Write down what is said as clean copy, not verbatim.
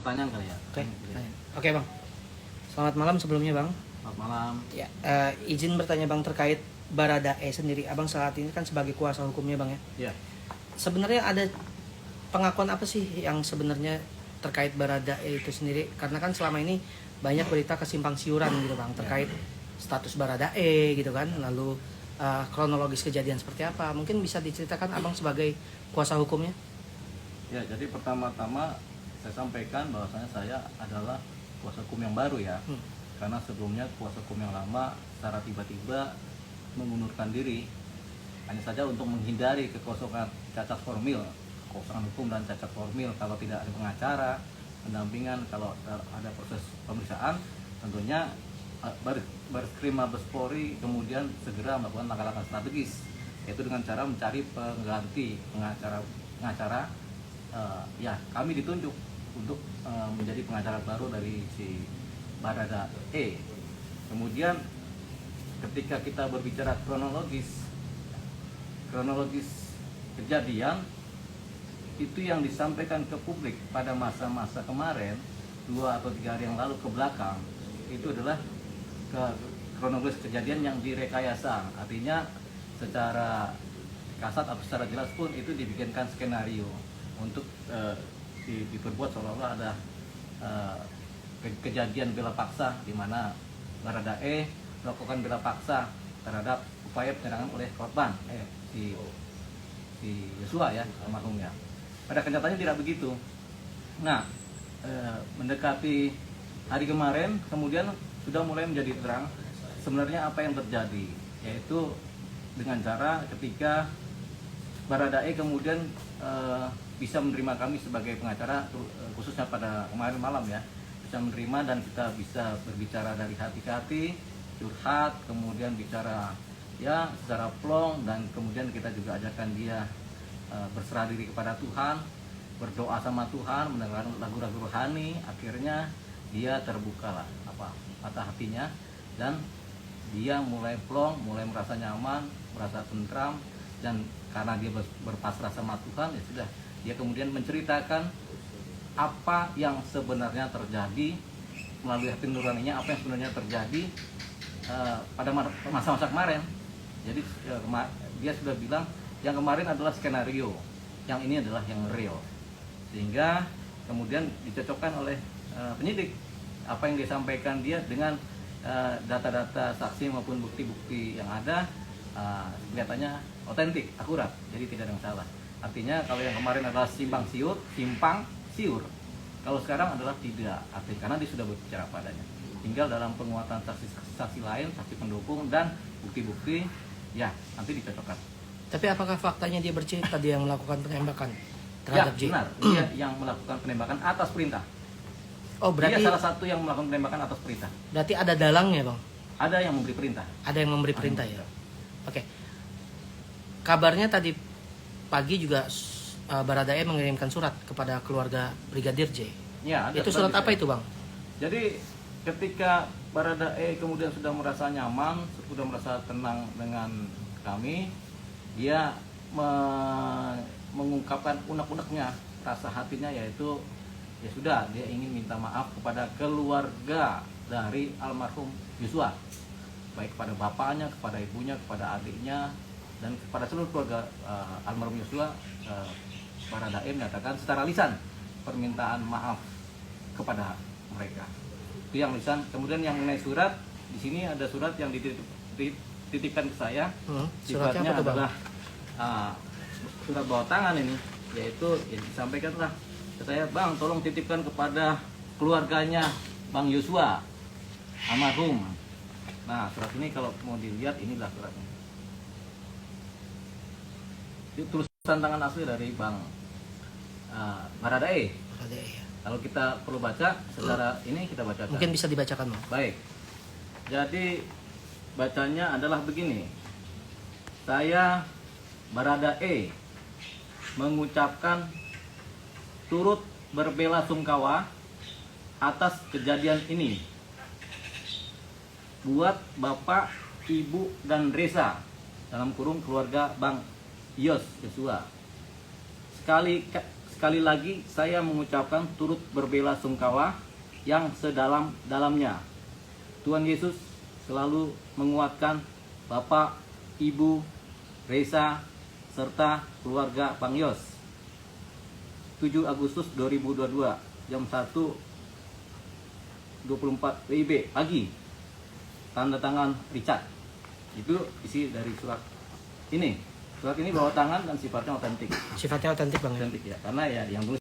pertanyaan kali ya. Oke, Bang. Selamat malam sebelumnya, Bang. Selamat malam. Ya, izin bertanya, Bang, terkait Baradae sendiri. Abang saat ini kan sebagai kuasa hukumnya, Bang, ya. Ya. Sebenarnya ada pengakuan apa sih yang sebenarnya terkait Baradae itu sendiri? Karena kan selama ini banyak berita kesimpang siuran gitu, Bang, terkait status Baradae gitu kan. Lalu kronologis kejadian seperti apa? Mungkin bisa diceritakan Abang sebagai kuasa hukumnya? Ya, jadi pertama-tama saya sampaikan bahwasanya saya adalah kuasa hukum yang baru ya. Karena sebelumnya kuasa hukum yang lama secara tiba-tiba mengundurkan diri hanya saja untuk menghindari kekosongan cacat formil, kekosongan hukum dan cacat formil. Kalau tidak ada pengacara, pendampingan, kalau ada proses pemeriksaan, tentunya Bareskrim Mabes Polri kemudian segera melakukan langkah-langkah strategis, yaitu dengan cara mencari pengganti pengacara. Ya, kami ditunjuk untuk menjadi pengacara baru dari si Baradae. Kemudian ketika kita berbicara kronologis kejadian itu yang disampaikan ke publik pada masa-masa kemarin 2 atau 3 hari yang lalu ke belakang, itu adalah kronologis kejadian yang direkayasa. Artinya secara kasat atau secara jelas pun itu dibikinkan skenario untuk diperbuat seolah-olah ada kejadian bela paksa di mana Baradae melakukan bela paksa terhadap upaya penyerangan oleh korban si Yosua ya, almarhumnya. Pada kenyataannya tidak begitu. Nah, mendekati hari kemarin kemudian sudah mulai menjadi terang sebenarnya apa yang terjadi, yaitu dengan cara ketika Baradae kemudian bisa menerima kami sebagai pengacara, khususnya pada kemarin malam ya, bisa menerima dan kita bisa berbicara dari hati ke hati, curhat, kemudian bicara ya secara plong, dan kemudian kita juga ajarkan dia berserah diri kepada Tuhan, berdoa sama Tuhan, mendengarkan lagu-lagu rohani. Akhirnya dia terbuka lah mata hatinya, dan dia mulai plong, mulai merasa nyaman, merasa tentram, dan karena dia berpasrah sama Tuhan, ya sudah, dia kemudian menceritakan apa yang sebenarnya terjadi melalui hati nuraninya, apa yang sebenarnya terjadi pada masa-masa kemarin. Jadi dia sudah bilang yang kemarin adalah skenario, yang ini adalah yang real, sehingga kemudian dicocokkan oleh penyidik apa yang disampaikan dia dengan data-data saksi maupun bukti-bukti yang ada. Kelihatannya otentik, akurat, jadi tidak ada yang salah. Artinya kalau yang kemarin adalah simpang siur, kalau sekarang adalah tidak, artinya karena dia sudah berbicara padanya. Tinggal dalam penguatan saksi lain, saksi pendukung, dan bukti-bukti, ya nanti dicocokkan. Tapi apakah faktanya dia bercerita dia yang melakukan penembakan terhadap J? Benar, dia yang melakukan penembakan atas perintah. Oh, berarti dia salah satu yang melakukan penembakan atas perintah. Berarti ada dalangnya, Bang? Ada yang memberi perintah. Ada yang memberi perintah ya. Oke. Kabarnya tadi pagi juga Baradae mengirimkan surat kepada keluarga Brigadir J. Ya, itu surat apa itu, Bang? Jadi ketika Baradae kemudian sudah merasa nyaman, sudah merasa tenang dengan kami, dia mengungkapkan unek-uneknya, rasa hatinya, yaitu ya sudah, dia ingin minta maaf kepada keluarga dari almarhum Yosua, baik kepada bapaknya, kepada ibunya, kepada adiknya, dan kepada seluruh keluarga almarhum Yosua. Baradae menyatakan secara lisan permintaan maaf kepada mereka. Itu yang lisan. Kemudian yang mengenai surat, di sini ada surat yang dititipkan ke saya. Sifatnya adalah surat bawah tangan ini, yaitu yang disampaikanlah ke saya, Bang, tolong titipkan kepada keluarganya Bang Yosua almarhum. Nah, surat ini kalau mau dilihat, inilah suratnya. Itu tulisan tangan asli dari Bang Baradae. Ya. Kalau kita perlu baca secara ini, kita bacakan. Mungkin bisa dibacakan, Bang. Baik. Jadi bacanya adalah begini. Saya Baradae mengucapkan turut berbelasungkawa atas kejadian ini buat Bapak, Ibu, dan Reza sekali lagi saya mengucapkan turut berbela-sungkawa yang sedalam-dalamnya. Tuhan Yesus selalu menguatkan Bapak, Ibu, Reza, serta keluarga Bang Yos. 7 Agustus 2022 jam 1.24 WIB pagi. Tanda tangan Richard. Itu isi dari surat ini. Surat ini bawa tangan dan sifatnya otentik. Sifatnya otentik Bang. Otentik ya, karena ya yang tulis